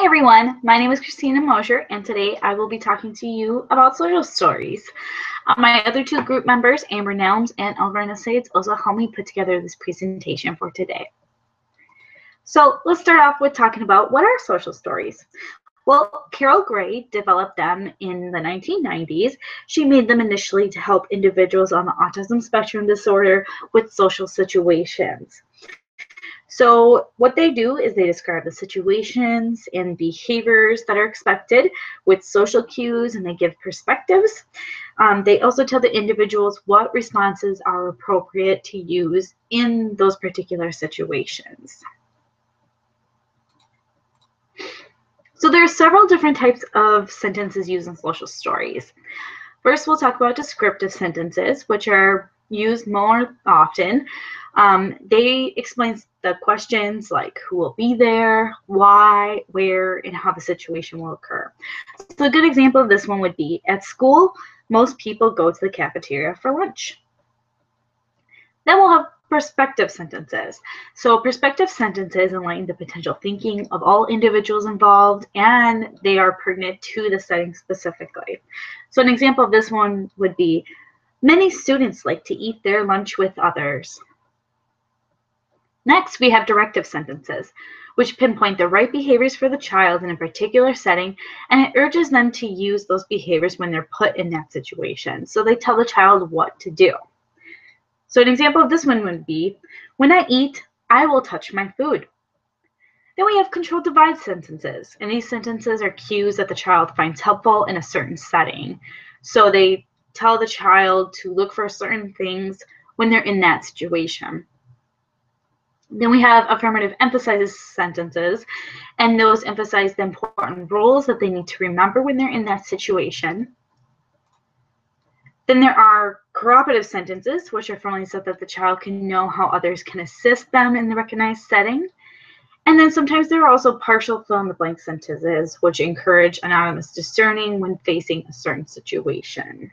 Hi everyone, my name is Christina Mosher, and today I will be talking to you about social stories. My other two group members, Amber Nelms and Alverna Sades, also helped me put together this presentation for today. So let's start off with talking about what are social stories. Well, Carol Gray developed them in the 1990s. She made them initially to help individuals on the autism spectrum disorder with social situations. So what they do is they describe the situations and behaviors that are expected with social cues, and they give perspectives. They also tell the individuals what responses are appropriate to use in those particular situations. So there are several different types of sentences used in social stories. First, we'll talk about descriptive sentences, which are used more often. They explain the questions like who will be there, why, where, and how the situation will occur. So a good example of this one would be, at school, most people go to the cafeteria for lunch. Then we'll have perspective sentences. So perspective sentences enlighten the potential thinking of all individuals involved, and they are pertinent to the setting specifically. So an example of this one would be, many students like to eat their lunch with others. Next, we have directive sentences, which pinpoint the right behaviors for the child in a particular setting, and it urges them to use those behaviors when they're put in that situation. So they tell the child what to do. So an example of this one would be, when I eat, I will touch my food. Then we have controlled divide sentences, and these sentences are cues that the child finds helpful in a certain setting. So they tell the child to look for certain things when they're in that situation. Then we have affirmative emphasizes sentences, and those emphasize the important rules that they need to remember when they're in that situation. Then there are corroborative sentences, which are formally so that the child can know how others can assist them in the recognized setting. And then sometimes there are also partial fill-in-the-blank sentences, which encourage anonymous discerning when facing a certain situation.